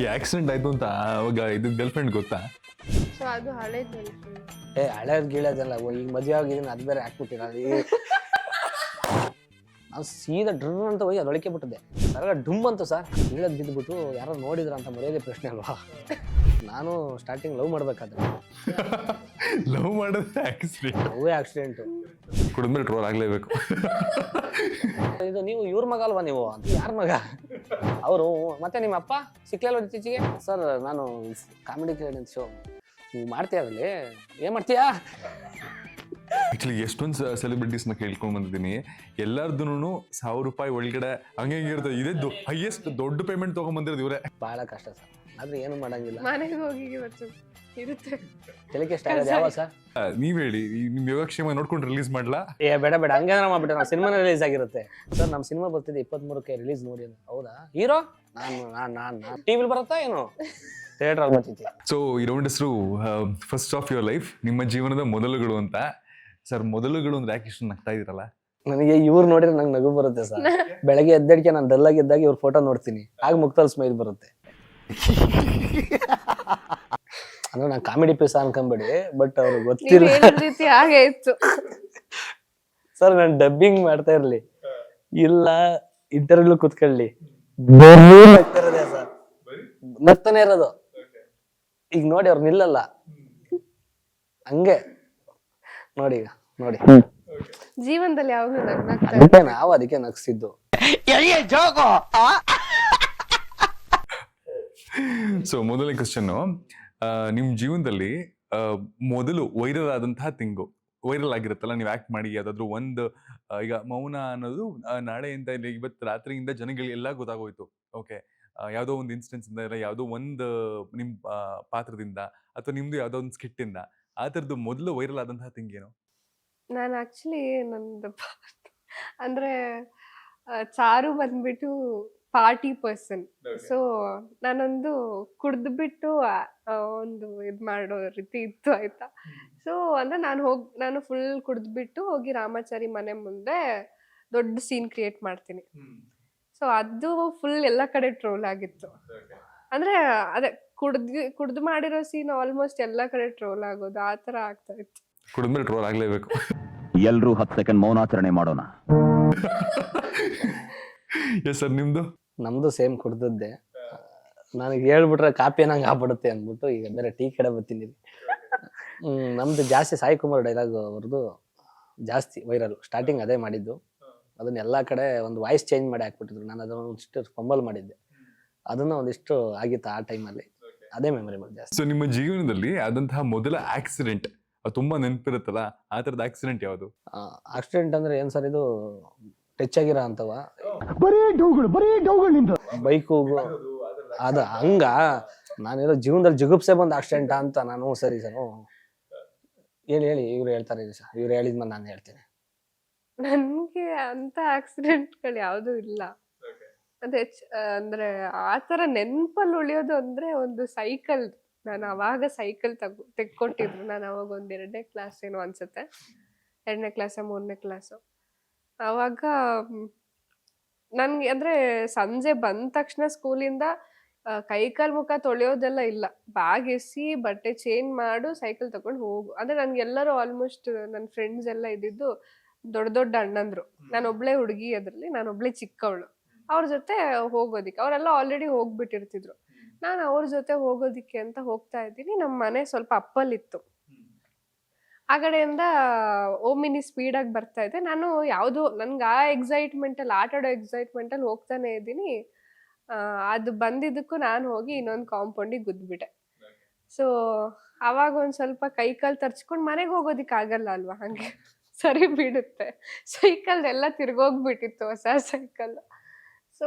ಈ ಆಕ್ಸಿಡೆಂಟ್ ಆಯ್ತು ಅಂತ ಅವಾಗ ಇದು ಗರ್ಲ್ ಫ್ರೆಂಡ್ ಗೊತ್ತಾ? ಸೊ ಅದು ಹಳೇದು. ಹಳೇದ್ ಗೀಳೋದಲ್ಲ, ಈಗ ಮದುವೆ ಆಗಿದ್ದೀನಿ ಅದು ಬೇರೆ ಹಾಕ್ಬಿಟ್ಟಿರ. ನಾನು ಸೀದಾ ಡ್ರಮ್ ಅಂತ ಹೋಗಿ ಅದೊಳಕೆ ಬಿಟ್ಟಿದ್ದೆ. ಸರಳ ಡುಮ್ ಅಂತ ಸರ್ ಗೀಳದ್ ಬಿದ್ದುಬಿಟ್ಟು ಯಾರೋ ನೋಡಿದ್ರ ಅಂತ ಮರ್ಯಾದೆ ಪ್ರಶ್ನೆ ಅಲ್ವಾ. ನಾನು ಸ್ಟಾರ್ಟಿಂಗ್ ಲವ್ ಮಾಡ್ಬೇಕಾದ್ರೆ ಲವ್ ಮಾಡೋದು ಆಕ್ಸಿಡೆಂಟ್, ಲವ್ವೇ ಆಕ್ಸಿಡೆಂಟು. ಕುಡಿದ್ಮೇಲೆ ಟ್ರೋಲ್ ಆಗ್ಲೇಬೇಕು. ಇದು ನೀವು ಇವ್ರ ಮಗ ಅಲ್ವಾ ನೀವು ಅಂತ. ಯಾರ ಮಗ ಅವರು? ಮತ್ತೆ ನಿಮ್ಮ ಅಪ್ಪ ಸಿಕ್ಲಲ್ಲ ಇತ್ತೀಚೆಗೆ? ಸರ್ ನಾನು ಕಾಮಿಡಿ ಕ್ರಿಯೇಟ್ ಶೋ ಮಾಡ್ತೀಯ, ಅದ್ರಲ್ಲಿ ಏನ್ ಮಾಡ್ತೀಯಾ? ಆಕ್ಚುಲಿ ಎಷ್ಟೊಂದು ಸೆಲೆಬ್ರಿಟೀಸ್ನ ಕೇಳ್ಕೊಂಡು ಬಂದಿದ್ದೀನಿ, ಎಲ್ಲಾರ್ದು ₹1000 ಒಳಗಡೆ ಹಂಗೆ ಇರ್ತದೆ. ಇದೇ ಹೈಯೆಸ್ಟ್ ದೊಡ್ಡ ಪೇಮೆಂಟ್ ತಗೊಂಡ್ಬಂದಿರೋದು ಇವರೇ. ಬಹಳ ಕಷ್ಟ ಸರ್, ಆದ್ರೆ ಏನು ಮಾಡಂಗಿಲ್ಲ. ಮನೆಗೆ ಹೋಗಿ ಇವತ್ತು ಇರುತ್ತೆ. ತಲೆಗೆ ಎಷ್ಟು ಆಗೋದು ಯಾವ ಸರ್? ನೀವ್ ಹೇಳಿ, ನಿಮ್ ಯೋಗಕ್ಷೇಮ ನೋಡ್ಕೊಂಡು ರಿಲೀಸ್ ಮಾಡ್ಲಾ? ಬೇಡ ಹಂಗೇನಾರ ಮಾಡ್ಬಿಟ್ಟೆ. ನಾವು ಸಿನಿಮಾನ ರಿಲೀಸ್ ಆಗಿರುತ್ತೆ ಸರ್. ನಮ್ಮ ಸಿನಿಮಾ ಬರ್ತಿದೆ 23ಕ್ಕೆ ರಿಲೀಸ್ ನೋಡಿ. ಹೌದಾ? ಹೀರೋ ನಾನು ಟಿವಿಲಿ ಬರುತ್ತಾ ಏನು? ಥಿಯೇಟರ್ ಬರ್ತಿದ್ದೆ. ಸೊ ಈ ರೌಂಡ್ ಹೆಸರು ಫಸ್ಟ್ ಆಫ್ ಯುವರ್ ಲೈಫ್, ನಿಮ್ಮ ಜೀವನದ ಮೊದಲುಗಳು ಅಂತ. ಸರ್ ಮೊದಲುಗಳು ಅಂದ್ರೆ ಯಾಕೆ ಇಷ್ಟು ನಗ್ತಾ ಇದ್ರಲ್ಲ? ನನಗೆ ಇವ್ರು ನೋಡಿದ್ರೆ ನಂಗೆ ನಗು ಬರುತ್ತೆ ಸರ್. ಬೆಳಗ್ಗೆ ಎದ್ದಡಿಕೆ ನಾನು ಡಲ್ಲಾಗಿ ಇದ್ದಾಗ ಇವ್ರ ಫೋಟೋ ನೋಡ್ತೀನಿ, ಆಗ ಮುಕ್ತಲ್ ಸ್ಮೈಲ್ ಬರುತ್ತೆ. ಅಂದ್ರೆ ನಾನು ಕಾಮಿಡಿ ಪೀಸ್ ಅನ್ಕೊಂಬೇಡಿ, ಬಟ್ ಅವ್ರಿಗೆ ಗೊತ್ತಿಲ್ಲ ರೀತಿ ಹಾಗೆ ಇತ್ತು ಸರ್. ನಾನು ಡಬ್ಬಿಂಗ್ ಮಾಡ್ತಾ ಇರ್ಲಿ ಇಲ್ಲ ಇಂಟರ್ವ್ಯೂ ಕೂತ್ಕೊಳ್ಳಿ ಸರ್, ನಗ್ತಾನೆ ಇರೋದು. ಈಗ ನೋಡಿ ಅವ್ರು ನಿಲ್ಲಲ್ಲ ಹಂಗೆ. ನೋಡಿ ಈಗ ನೋಡಿ, ಜೀವನದಲ್ಲಿ ಯಾವಾಗ್ಲೂ ಅದಕ್ಕೆ ನಾವು ಅದಕ್ಕೆ ನಗ್ಸಿದ್ದು. ಸೊ ಮೊದಲನೇ ಕ್ವಶನ್, ನಿಮ್ ಜೀವನದಲ್ಲಿ ಮೊದಲು ವೈರಲ್ ಆದಂತಹ ತಿಂಗು, ವೈರಲ್ ಆಗಿರುತ್ತಲ್ಲ, ನೀವು ಆಕ್ಟ್ ಮಾಡಿ ಯಾವ್ದಾದ್ರು ಒಂದು, ಈಗ ಮೌನ ಅನ್ನೋದು ನಾಳೆಯಿಂದ ಇಲ್ಲ ಇವತ್ತು ರಾತ್ರಿಯಿಂದ ಜನಗಳಿಗೆಲ್ಲ ಗೊತ್ತಾಗೋಯ್ತು. ಓಕೆ, ಯಾವುದೋ ಒಂದು ಇನ್ಸ್ಟೆನ್ಸ್ ಇಂದ ಇಲ್ಲ ಯಾವುದೋ ಒಂದು ನಿಮ್ ಪಾತ್ರದಿಂದ ಅಥವಾ ನಿಮ್ದು ಯಾವುದೋ ಒಂದು ಸ್ಕಿಟ್ ಇಂದ, ಆ ಥರದ್ದು ಮೊದಲು ವೈರಲ್ ಆದಂತಹ ಥಿಂಗ್ ಏನು? ನಾನು ಆಕ್ಚುಲಿ ನಂದು ಅಂದ್ರೆ ಚಾರು ಬಂದ್ಬಿಟ್ಟು ಪಾರ್ಟಿ ಪರ್ಸನ್. ಸೊ ನಾನೊಂದು ಕುಡ್ದ್ಬಿಟ್ಟು ಒಂದು ಇದ್ ಮಾಡೋ ರೀತಿ ಇತ್ತು, ಆಯ್ತಾ. ಸೊ ಅಂದ್ರೆ ನಾನು ಫುಲ್ ಕುಡ್ದ್ಬಿಟ್ಟು ಹೋಗಿ ರಾಮಾಚಾರಿ ಮನೆ ಮುಂದೆ ದೊಡ್ಡ ಸೀನ್ ಕ್ರಿಯೇಟ್ ಮಾಡ್ತೀನಿ. ಸೊ ಅದು ಫುಲ್ ಎಲ್ಲ ಕಡೆ ಟ್ರೋಲ್ ಆಗಿತ್ತು. ಅಂದ್ರೆ ಅದೇ ಕುಡ್ದು ಮಾಡಿರೋ ಸೀನ್ ಆಲ್ಮೋಸ್ಟ್ ಎಲ್ಲ ಕಡೆ ಟ್ರೋಲ್ ಆಗೋದು, ಆ ತರ ಆಗ್ತಾ ಇತ್ತು. ಕುಡಿದ್ಮೇಲೆ ಟ್ರೋಲ್ ಆಗ್ಲೇಬೇಕು. ಎಲ್ರೂ 10 ಸೆಕೆಂಡ್ ಮೌನಾಚರಣೆ ಮಾಡೋಣ. ಎಸ್ ಸರ್, ನಿಮ್ದು? ನಮ್ದು ಸೇಮ್ ಕುಡ್ದದ್ದೆ. ನನಗೆ ಹೇಳ್ಬಿಟ್ರೆ ಕಾಪಿ ನಂಗೆ ಆಗ್ಬಿಡುತ್ತೆ ಅಂದ್ಬಿಟ್ಟು ಈಗ ಬೇರೆ ಟೀ ಕಡೆ ಬರ್ತೀನಿ. ನಮ್ದು ಜಾಸ್ತಿ ಸಾಯಿ ಕುಮಾರ್ ಡೈಲಾಗ್ ಅವ್ರದ್ದು ಜಾಸ್ತಿ ವೈರಲ್. ಸ್ಟಾರ್ಟಿಂಗ್ ಅದೇ ಮಾಡಿದ್ದು. ಅದನ್ನ ಎಲ್ಲಾ ಕಡೆ ಒಂದು ವಾಯ್ಸ್ ಚೇಂಜ್ ಮಾಡಿ ಹಾಕ್ಬಿಟ್ಟಿದ್ರು. ನಾನು ಅದನ್ನ ಒಂದಿಷ್ಟು ಫಂಬಲ್ ಮಾಡಿದ್ದೆ, ಅದನ್ನ ಒಂದಿಷ್ಟು ಆಗಿತ್ತು ಆ ಟೈಮಲ್ಲಿ. ಅದೇ ಮೆಮೊರಿ ಜಾಸ್ತಿ. ಸೊ ನಿಮ್ಮ ಜೀವನದಲ್ಲಿ ಆದಂತಹ ಮೊದಲ ಆಕ್ಸಿಡೆಂಟ್ ತುಂಬಾ ನೆನಪಿರುತ್ತಲ್ಲ, ಆ ತರದ ಆಕ್ಸಿಡೆಂಟ್ ಯಾವುದು? ಆಕ್ಸಿಡೆಂಟ್ ಅಂದ್ರೆ ಏನ್ ಸರ್, ಇದು ಟಚ್ ಆಗಿರೋ ಅಂತವ ಬೈಕು ಅದ ಹಂಗ. ನಾನೇನೋ ಜೀವನದಲ್ಲಿ ಜುಗುಪ್ಸೆ ಬಂದ ಆಕ್ಸಿಡೆಂಟ್ ಅಂತ ನಾನು. ಸರಿ ಸರ್, ಹೇಳಿ ಇವ್ರು ಹೇಳ್ತಾರೆ ಸರ್, ಇವ್ರು ಹೇಳಿದ್ಮೇಲೆ ನಾನು ಹೇಳ್ತೀನಿ. ನನ್ಗೆ ಅಂತ ಆಕ್ಸಿಡೆಂಟ್ಗಳು ಯಾವ್ದು ಇಲ್ಲ. ಅದೇ ಅಂದ್ರೆ ಆತರ ನೆನ್ಪಲ್ಲಿ ಉಳಿಯೋದು ಅಂದ್ರೆ ಒಂದು ಸೈಕಲ್. ನಾನು ಅವಾಗ ಸೈಕಲ್ ತೆಕ್ಕೊಟ್ಟಿದ್ರು. ನಾನು ಅವಾಗ ಒಂದ್ 2ನೇ ಕ್ಲಾಸ್ ಏನೋ ಅನ್ಸುತ್ತೆ, 2ನೇ ಕ್ಲಾಸ್ 3ನೇ ಕ್ಲಾಸು. ಅವಾಗ ನನ್ಗೆ ಅಂದ್ರೆ ಸಂಜೆ ಬಂದ ತಕ್ಷಣ ಸ್ಕೂಲಿಂದ ಕೈಕಾಲ್ ಮುಖ ತೊಳೆಯೋದೆಲ್ಲ ಇಲ್ಲ, ಬ್ಯಾಗ್ ಎಸಿ ಬಟ್ಟೆ ಚೇಂಜ್ ಮಾಡು ಸೈಕಲ್ ತಗೊಂಡು ಹೋಗು. ಅಂದ್ರೆ ನನ್ಗೆ ಎಲ್ಲರೂ ಆಲ್ಮೋಸ್ಟ್ ನನ್ನ ಫ್ರೆಂಡ್ಸ್ ಎಲ್ಲ ಇದ್ದಿದ್ದು ದೊಡ್ಡ ಅಣ್ಣಂದ್ರು. ನಾನೊಬ್ಳೆ ಹುಡುಗಿ, ಅದ್ರಲ್ಲಿ ನಾನೊಬ್ಳೆ ಚಿಕ್ಕವಳು. ಅವ್ರ ಜೊತೆ ಹೋಗೋದಿಕ್ಕೆ ಅವರೆಲ್ಲ ಆಲ್ರೆಡಿ ಹೋಗ್ಬಿಟ್ಟಿರ್ತಿದ್ರು. ನಾನು ಅವ್ರ ಜೊತೆ ಹೋಗೋದಿಕ್ಕೆ ಅಂತ ಹೋಗ್ತಾ ಇದ್ದೀನಿ. ನಮ್ಮ ಮನೆ ಸ್ವಲ್ಪ ಅಪ್ಪಲ್ಲಿತ್ತು. ಆ ಕಡೆಯಿಂದ ಓಮಿನಿ ಸ್ಪೀಡ್ ಆಗಿ ಬರ್ತಾ ಇದೆ. ನಾನು ಯಾವ್ದು ನನ್ಗೆ ಆ ಎಕ್ಸೈಟ್ಮೆಂಟ್ ಅಲ್ಲಿ, ಆಟ ಆಡೋ ಎಕ್ಸೈಟ್ಮೆಂಟ್ ಅಲ್ಲಿ ಹೋಗ್ತಾನೆ ಇದ್ದೀನಿ. ಅದು ಬಂದಿದ್ದಕ್ಕೂ ನಾನು ಹೋಗಿ ಇನ್ನೊಂದು ಕಾಂಪೌಂಡಿಗೆ ಗುದ್ಬಿಟ್ಟೆ. ಸೊ ಅವಾಗ ಒಂದ್ ಸ್ವಲ್ಪ ಕೈ ಕಾಲು ತರ್ಚ್ಕೊಂಡು ಮನೆಗೆ ಹೋಗೋದಿಕ್ ಆಗಲ್ಲ ಅಲ್ವಾ, ಹಂಗೆ ಸರಿ ಬಿಡುತ್ತೆ. ಸೈಕಲ್ ಎಲ್ಲ ತಿರ್ಗೋಗ್ಬಿಟ್ಟಿತ್ತು, ಹೊಸ ಸೈಕಲ್. ಸೊ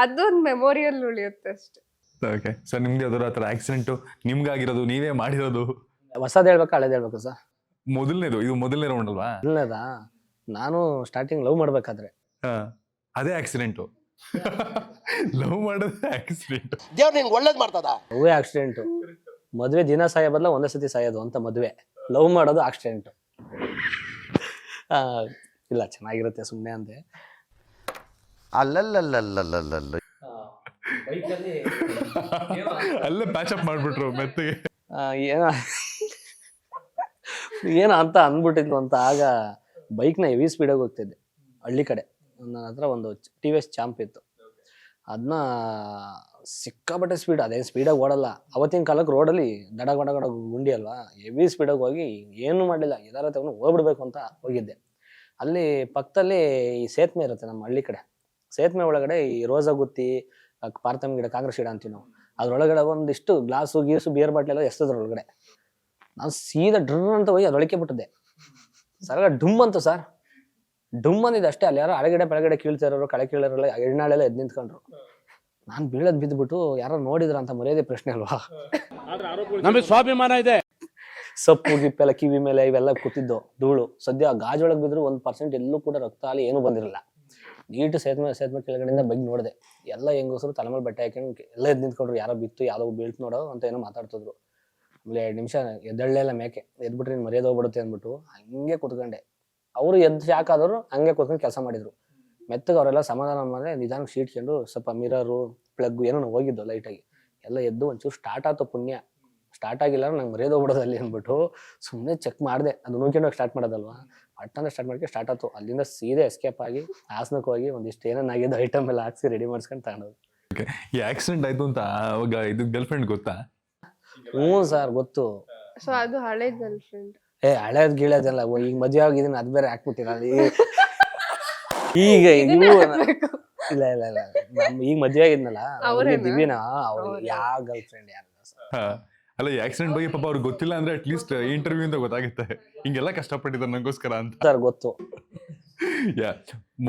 ಅದೊಂದು ಮೆಮೊರಿಯಲ್ಲಿ ಉಳಿಯುತ್ತೆ ಅಷ್ಟೆ. ಓಕೆ ಸರ್, ನಿಮ್ಗೆ ಯಾವ್ದಾದ್ರು ಆ ಥರ ಆಕ್ಸಿಡೆಂಟ್ ನಿಮ್ಗಾಗಿರೋದು, ನೀವೇ ಮಾಡಿರೋದು? ಹೊಸದ್ ಹೇಳ್ಬೇಕಾ ಹಳೇದ್ ಹೇಳ್ಬೇಕು ಸರ್? ಮೊದಲನೇದು, ಇದು ಮೊದಲನೇ ರೌಂಡ್ ಅಲ್ವಾ? ಮೊದಲನೇದಾ? ನಾನು ಸ್ಟಾರ್ಟಿಂಗ್ ಲವ್ ಮಾಡ್ಬೇಕಾದ್ರೆ ಅದೇ ಆಕ್ಸಿಡೆಂಟು. ಲವ್ ಮಾಡೋದೇ ಆಕ್ಸಿಡೆಂಟ್. ದೇವ್ರು ನಿಂಗೆ ಒಳ್ಳೇದ್ ಮಾಡ್ತದ. Love accident. ಮದ್ವೆ ದಿನ ಸಾಯೋ ಬದಲ ಒಂದೇ ಸತಿ ಸಾಯೋದು ಅಂತ ಮದ್ವೆ. ಲವ್ ಮಾಡೋದು ಆಕ್ಸಿಡೆಂಟ್. ಇಲ್ಲ ಚೆನ್ನಾಗಿರುತ್ತೆ ಸುಮ್ಮನೆ ಅಂದೆ. ಅಲ್ಲಲ್ಲಲ್ಲಲ್ಲಲ್ಲಲ್ಲ ಬೈಕಲ್ಲಿ ಅಲ್ಲೇ ಪ್ಯಾಚ್ ಅಪ್ ಮಾಡ್ಬಿಟ್ರು ಮೆತ್ತಗೆ. ಏನೋ ಏನೋ ಅಂತ ಅಂದ್ಬಿಟ್ಟಿದ್ಲು ಅಂತ. ಆಗ ಬೈಕ್ನ ಹೆವಿ ಸ್ಪೀಡಾಗಿ ಹೋಗ್ತಿದ್ದೆ ಹಳ್ಳಿ ಕಡೆ. ನನ್ನ ಹತ್ರ ಒಂದು TVS ಚಾಂಪ್ ಇತ್ತು, ಅದನ್ನ ಸಿಕ್ಕಾಪಟ್ಟೆ ಸ್ಪೀಡ್. ಅದೇನು ಸ್ಪೀಡಾಗಿ ಓಡಲ್ಲ ಅವತ್ತಿನ ಕಾಲಕ್ಕೆ. ರೋಡಲ್ಲಿ ದಡ ಗಡ ಗಡ ಗುಂಡಿ ಅಲ್ವಾ, ಹೆವಿ ಸ್ಪೀಡಾಗಿ ಹೋಗಿ ಏನು ಮಾಡಲಿಲ್ಲ, ಎಲ್ಲಾರ ತಗೊಂಡು ಹೋಗ್ಬಿಡ್ಬೇಕು ಅಂತ ಹೋಗಿದ್ದೆ. ಅಲ್ಲಿ ಪಕ್ಕದಲ್ಲಿ ಈ ಸೇತುವೆ ಇರುತ್ತೆ ನಮ್ಮ ಹಳ್ಳಿ ಕಡೆ. ಸೇತುವೆ ಒಳಗಡೆ ಈ ರೋಸಾ ಗುತ್ತಿ, ಪಾರ್ಥಮ್ ಗಿಡ, ಕಾಂಗ್ರೆಸ್ ಗಿಡ ಅಂತೀವಿ ನಾವು. ಅದ್ರೊಳಗಡೆ ಒಂದಿಷ್ಟು ಗ್ಲಾಸು ಗೀಸು ಬಿಯರ್ ಬಾಟ್ಲೆಲ್ಲ ಎಷ್ಟದ್ರೊಳಗಡೆ. ನಾನು ಸೀದಾ ಡ್ರರ್ ಅಂತ ಹೋಗಿ ಅದೊಳಕ್ಕೆ ಬಿಟ್ಟಿದ್ದೆ. ಸರ ಡುಮ್ ಅಂತು ಸರ್, ಡುಮ್ ಅಂದಿದ್ದು ಅಷ್ಟೇ. ಅಲ್ಲಿ ಯಾರೋ ಅಳಗಡೆ ಬೆಳಗಡೆ ಕೀಳ್ತಿರೋರು, ಕಳೆ ಕೀಳೋರೆಲ್ಲ ಎಣ್ಣಾಳೆಲ್ಲ ಎದ್ದು ನಿಂತ್ಕೊಂಡ್ರು. ನಾನು ಬೀಳದ್ ಬಿದ್ದುಬಿಟ್ಟು ಯಾರೋ ನೋಡಿದ್ರ ಅಂತ ಮರ್ಯಾದೆ ಪ್ರಶ್ನೆ ಅಲ್ವಾ. ನಮಗೆ ಸ್ವಾಭಿಮಾನ ಇದೆ. ಸೊಪ್ಪು ಗಿಪ್ಪೆಲ್ಲ ಕಿವಿ ಮೇಲೆ ಇವೆಲ್ಲ ಕೂತಿದ್ದು ಧೂಳು. ಸದ್ಯ ಗಾಜೊಳಗೆ ಬಿದ್ರು 1% ಎಲ್ಲೂ ಕೂಡ ರಕ್ತ ಅಲ್ಲಿ ಏನೂ ಬಂದಿರಲಿಲ್ಲ. ನೀಟು ಸೇತುವೆ ಕೆಳಗಡೆಯಿಂದ ಬಗ್ಗೆ ನೋಡಿದೆ. ಎಲ್ಲ ಹೆಂಗಸರು ತಲೆ ಮೇಲೆ ಬಟ್ಟೆ ಹಾಕೊಂಡು ಎಲ್ಲ ಎದ್ದು ನಿಂತ್ಕೊಂಡ್ರು. ಯಾರೋ ಬಿತ್ತು, ಯಾರೋ ಬೀಳ್ತು ನೋಡೋ ಅಂತ ಏನೋ ಮಾತಾಡ್ತಿದ್ರು. ಆಮೇಲೆ 2 ನಿಮಿಷ ಎದ್ದಳ್ಳೆಲ್ಲ ಮೇಕೆ ಎದ್ಬಿಟ್ರೆ ನೀನು ಮರ್ಯಾದೆ ಹೋಗ್ಬಿಡುತ್ತೆ ಅಂದ್ಬಿಟ್ಟು ಹಂಗೆ ಕೂತ್ಕೊಂಡೆ. ಅವರು ಎದ್ದು ಶಾಕ್ ಆದವರು ಹಂಗೆ ಕೂತ್ಕೊಂಡು ಕೆಲಸ ಮಾಡಿದ್ರು. ಮೆತ್ತಗೆ ಅವರೆಲ್ಲ ಸಮಾಧಾನ ಮಾಡಿ ನಿಧಾನಕ್ಕೆ ಶೀಟ್ಕೊಂಡು ಸ್ವಲ್ಪ ಮಿರರು ಪ್ಲಗ್ ಏನೋ ಹೋಗಿದ್ದು ಲೈಟಾಗಿ ಎಲ್ಲ ಎದ್ದು ಒಂಚೂರು ಸ್ಟಾರ್ಟ್ ಆಯ್ತು. ಪುಣ್ಯ ಸ್ಟಾರ್ಟ್ ಆಗಿಲ್ಲ, ನಂಗೆ ಮರ್ಯಾದೆ ಹೋಗ್ಬಿಡೋದು ಅಲ್ಲಿ ಅಂದ್ಬಿಟ್ಟು ಸುಮ್ಮನೆ ಚೆಕ್ ಮಾಡಿದೆ. ಅದು ನೋಡ್ಕೊಂಡೋಗಿ ಸ್ಟಾರ್ಟ್ ಮಾಡೋದಲ್ವಾ, ಅಟ್ಟಂದ್ರೆ ಸ್ಟಾರ್ಟ್ ಮಾಡ್ಕೊಂಡು ಸ್ಟಾರ್ಟ್ ಆಯ್ತು. ಅಲ್ಲಿಂದ ಸೀದಾ ಎಸ್ಕೇಪ್ ಆಗಿ ಹಾಸನಕ್ಕೆ ಹೋಗಿ ಒಂದಿಷ್ಟು ಏನೇನಾಗಿದ್ದು ಐಟಮ್ ಎಲ್ಲ ಹಾಕ್ಸಿ ರೆಡಿ ಮಾಡಿಸ್ಕೊಂಡು ತಗೊಂಡೋದು. ಈ ಆಕ್ಸಿಡೆಂಟ್ ಆಯ್ತು ಅಂತ ಅವಾಗ ಇದು ಗರ್ಲ್ ಫ್ರೆಂಡ್ ಗೊತ್ತಾ? ಹ್ಞೂ ಸರ್ ಗೊತ್ತು. ಸೊ ಅದು ಹಳೆ ಗರ್ಲ್ ಫ್ರೆಂಡ್. ಹಳೇದ್ ಗೀಳೋದೆಲ್ಲ ಈಗ ಮದುವೆ ಆಗಿದ್ದೀನಿ, ಅದು ಬೇರೆ ಹಾಕ್ಬಿಟ್ಟಿರ. ಈಗ ಇವು ಇಲ್ಲ ಇಲ್ಲ ಇಲ್ಲ ಈಗ ಮದುವೆ ಆಗಿದ್ನಲ್ಲ ದಿವ್ಯನಾ, ಅವ್ರು ಯಾವ ಗರ್ಲ್ ಫ್ರೆಂಡ್ ಯಾರು ಅಲ್ಲ. ಈ ಆಕ್ಸಿಡೆಂಟ್ ಬಗ್ಗೆ ಪಾಪ ಅವ್ರಿಗೆ ಗೊತ್ತಿಲ್ಲ ಅಂದ್ರೆ ಅಟ್ಲೀಸ್ಟ್ ಇಂಟರ್ವ್ಯೂ ಇಂದ ಗೊತ್ತಾಗುತ್ತೆ ಹಿಂಗೆಲ್ಲ ಕಷ್ಟಪಟ್ಟಿದ್ದಾರೆ ನಂಗೋಸ್ಕರ ಅಂತ. ಸರ್ ಗೊತ್ತು.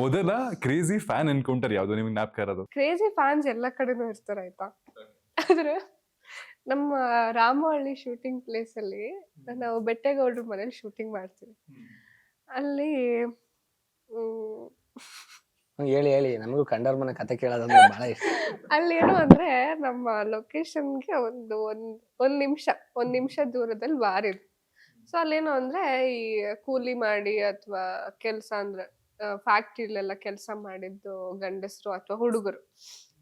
ಮೊದಲ ಕ್ರೇಜಿ ಫ್ಯಾನ್ ಎನ್ಕೌಂಟರ್ ಯಾವ್ದು ನಿಮ್ಗೆ ಜ್ಞಾಪಕ ಇರೋದು? ಕ್ರೇಜಿ ಫ್ಯಾನ್ಸ್ ಎಲ್ಲ ಕಡೆನೂ ಇರ್ತಾರೆ ಆಯ್ತಾ. ಆದ್ರೆ ನಮ್ಮ ರಾಮಹಳ್ಳಿ ಶೂಟಿಂಗ್ ಪ್ಲೇಸ್ ಅಲ್ಲಿ ನಾವು ಬೆಟ್ಟೇಗೌಡ್ರ ಮನೇಲಿ ಶೂಟಿಂಗ್ ಮಾಡ್ತೀವಿ. ಅಲ್ಲಿ ಹೇಳಿ ಹೇಳಿ, ನಮಗೂ ಕಂಡವ್ರ ಮನೆ ಕತೆ ಕೇಳೋದಂದ್ರೆ ಬಹಳ ಇಷ್ಟ. ಅಲ್ಲಿ ಏನು ಅಂದ್ರೆ ನಮ್ಮ ಲೊಕೇಶನ್ಗೆ ಒಂದ್ ನಿಮಿಷ ದೂರದಲ್ಲಿ ಬಾರ್ ಇದೆ. ಸೊ ಅಲ್ಲೇನು ಅಂದ್ರೆ ಈ ಕೂಲಿ ಮಾಡಿ ಅಥವಾ ಕೆಲ್ಸ ಅಂದ್ರೆ ಫ್ಯಾಕ್ಟ್ರಿಲೆಲ್ಲ ಕೆಲಸ ಮಾಡಿದ್ದು ಗಂಡಸರು ಅಥವಾ ಹುಡುಗರು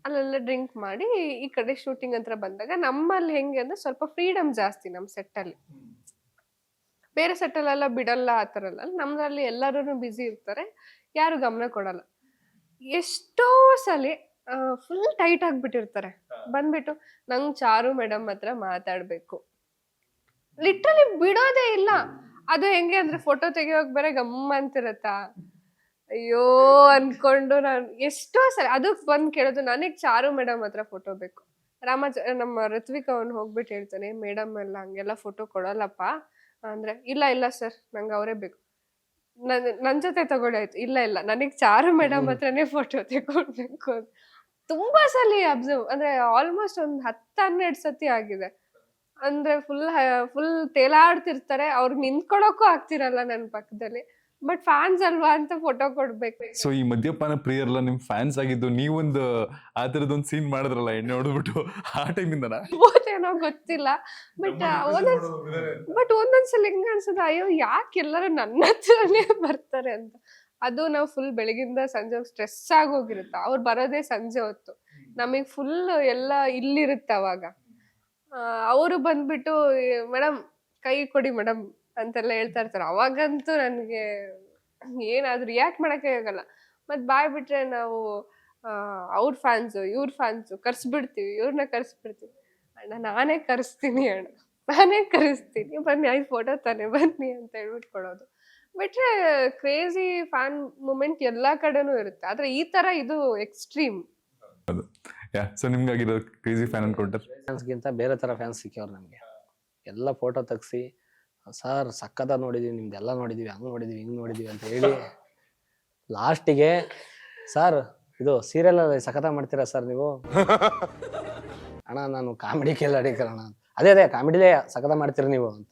ಅಲ್ಲೆಲ್ಲ ಡ್ರಿಂಕ್ ಮಾಡಿ ಈ ಕಡೆ ಶೂಟಿಂಗ್ ಅಂತ ಬಂದಾಗ ನಮ್ಮಲ್ಲಿ ಹೆಂಗೆ ಅಂದ್ರೆ ಸ್ವಲ್ಪ ಫ್ರೀಡಮ್ ಜಾಸ್ತಿ ನಮ್ಮ ಸೆಟ್ ಅಲ್ಲಿ. ಬೇರೆ ಸೆಟ್ ಅಲ್ಲೆಲ್ಲ ಬಿಡಲ್ಲ ಆತರ ಎಲ್ಲ. ನಮ್ದ್ರಲ್ಲಿ ಎಲ್ಲರೂ ಬ್ಯುಸಿ ಇರ್ತಾರೆ, ಯಾರು ಗಮನ ಕೊಡಲ್ಲ. ಎಷ್ಟೋ ಸಲ ಫುಲ್ ಟೈಟ್ ಆಗ್ಬಿಟ್ಟಿರ್ತಾರೆ. ಬಂದ್ಬಿಟ್ಟು ನಂಗ್ ಚಾರು ಮೇಡಮ್ ಹತ್ರ ಮಾತಾಡ್ಬೇಕು, ಲಿಟ್ರಲಿ ಬಿಡೋದೇ ಇಲ್ಲ. ಅದು ಹೆಂಗೆ ಅಂದ್ರೆ ಫೋಟೋ ತೆಗಿಯೋಕ್ ಬೇರೆ ಗಮ್ಮ ಅಂತಿರತ್ತಾ. ಅಯ್ಯೋ ಅನ್ಕೊಂಡು ನಾನು ಎಷ್ಟೋ ಸಲ ಅದಕ್ ಬಂದ್ ಕೇಳೋದು, ನನಗ್ ಚಾರು ಮೇಡಮ್ ಹತ್ರ ಫೋಟೋ ಬೇಕು. ನಮ್ಮ ಋತ್ವಿಕ್ ಅವ್ನು ಹೋಗ್ಬಿಟ್ಟು ಹೇಳ್ತಾನೆ, ಮೇಡಮ್ ಎಲ್ಲ ಹಂಗೆಲ್ಲ ಫೋಟೋ ಕೊಡಲ್ಲಪ್ಪ ಅಂದ್ರೆ, ಇಲ್ಲ ಸರ್ ನಂಗೆ ಅವರೇ ಬೇಕು. ನನ್ ಜೊತೆ ತಗೊಳ್ಳಾಯ್ತು, ಇಲ್ಲ ನನಗ್ ಚಾರು ಮೇಡಮ್ ಹತ್ರನೇ ಫೋಟೋ ತಗೊಳ್ಬೇಕು. ತುಂಬಾ ಸಲ ಅಬ್ಸರ್ವ್ ಅಂದ್ರೆ ಆಲ್ಮೋಸ್ಟ್ ಒಂದ್ 10-12 ಸತಿ ಆಗಿದೆ. ಅಂದ್ರೆ ಫುಲ್ ತೇಲಾಡ್ತಿರ್ತಾರೆ, ಅವ್ರಿಗೆ ನಿಂತ್ಕೊಳಕ್ಕೂ ಆಗ್ತಿರಲ್ಲ ನನ್ ಪಕ್ಕದಲ್ಲಿ. ಬಟ್ ಫ್ಯಾನ್ಸ್ ಅಲ್ವಾ ಅಂತ ಫೋಟೋ ಕೊಡ್ಬೇಕು. ಸೊ ಈ ಮದ್ಯಪಾನ ಪ್ರಿಯರ್ಲ್ಲ ನಿಮ್ ಫ್ಯಾನ್ಸ್ ಆಗಿದ್ದು, ನೀವೊಂದು ಆ ತರದೊಂದು ಸೀನ್ ಮಾಡಿದ್ರಲ್ಲ ಎಣ್ಣೆ ಹೊಡೆದ್ಬಿಟ್ಟು, ಆ ಟೈಮಿಂದನಾ ಏನೋ ಗೊತ್ತಿಲ್ಲ. ಬಟ್ ಒಂದೊಂದ್ಸಲ ಹೆಂಗ ಅನ್ಸದ, ಅಯ್ಯೋ ಯಾಕೆ ಎಲ್ಲರೂ ನನ್ನ ಹತ್ರನೇ ಬರ್ತಾರೆ ಅಂತ. ಅದು ನಾವು ಫುಲ್ ಬೆಳಗಿಂದ ಸಂಜೆ ಸ್ಟ್ರೆಸ್ ಆಗೋಗಿರುತ್ತೆ. ಅವ್ರು ಬರೋದೇ ಸಂಜೆ ಹೊತ್ತು, ನಮಗ್ ಫುಲ್ ಎಲ್ಲ ಇಲ್ಲಿರುತ್ತೆ. ಅವಾಗ ಅವರು ಬಂದ್ಬಿಟ್ಟು ಮೇಡಮ್ ಕೈ ಕೊಡಿ ಮೇಡಮ್ ಅಂತೆಲ್ಲ ಹೇಳ್ತಾ ಇರ್ತಾರೆ. ಅವಾಗಂತೂ ನನ್ಗೆ ಏನಾದ್ರು ರಿಯಾಕ್ಟ್ ಮಾಡಕ್ಕೆ ಆಗಲ್ಲ. ಮತ್ ಬಾಯ್ ಬಿಟ್ರೆ ನಾವು ಅವ್ರ ಫ್ಯಾನ್ಸು ಇವ್ರ ಫ್ಯಾನ್ಸು ಕರ್ಸ್ಬಿಡ್ತೀವಿ, ಇವ್ರನ್ನ ಕರ್ಸ್ಬಿಡ್ತೀವಿ. ಅಣ್ಣ ನಾನೇ ಕರೆಸ್ತೀನಿ ಬನ್ನಿ ಐದು ಫೋಟೋ ತಾನೆ ಬನ್ನಿ ಅಂತ ಹೇಳ್ಬಿಟ್ಟು ಕೊಡೋದು. ಬಿಟ್ರೆ ಕ್ರೇಜಿ ಫ್ಯಾನ್ ಮೂಮೆಂಟ್ ಎಲ್ಲಾ ಕಡೆನೂ ಇರುತ್ತೆ. ಆದ್ರೆ ಈ ತರ ಇದು ಎಕ್ಸ್ಟ್ರೀಮ್. ಸೊ ನಿಮ್ಗಾಗಿರೋ ಕ್ರೇಜಿ ಫ್ಯಾನ್ ಅನ್ಕೊಂಡ್ರೆ ಫ್ಯಾನ್ಸ್ಗಿಂತ ಬೇರೆ ತರ ಫ್ಯಾನ್ಸ್ ಸಿಕ್ಕವ್ರು ನಮ್ಗೆ. ಎಲ್ಲ ಫೋಟೋ ತೆಗ್ಸಿ, ಸರ್ ಸಕ್ಕತ್ತ ನೋಡಿದೀವಿ, ನಿಮ್ದೆಲ್ಲ ನೋಡಿದೀವಿ, ಹಂಗ್ ನೋಡಿದೀವಿ ಹಿಂಗ್ ನೋಡಿದೀವಿ ಅಂತ ಹೇಳಿ ಲಾಸ್ಟಿಗೆ, ಸರ್ ಇದು ಸೀರಿಯಲ್ ಅಲ್ಲಿ ಸಖತ ಮಾಡ್ತೀರಾ ಸರ್ ನೀವು? ಅಣ್ಣ ನಾನು ಕಾಮಿಡಿ ಕೇಳೋಣ, ಅದೇ ಕಾಮಿಡಿಲೇ ಸಖತ ಮಾಡ್ತೀರ ನೀವು ಅಂತ.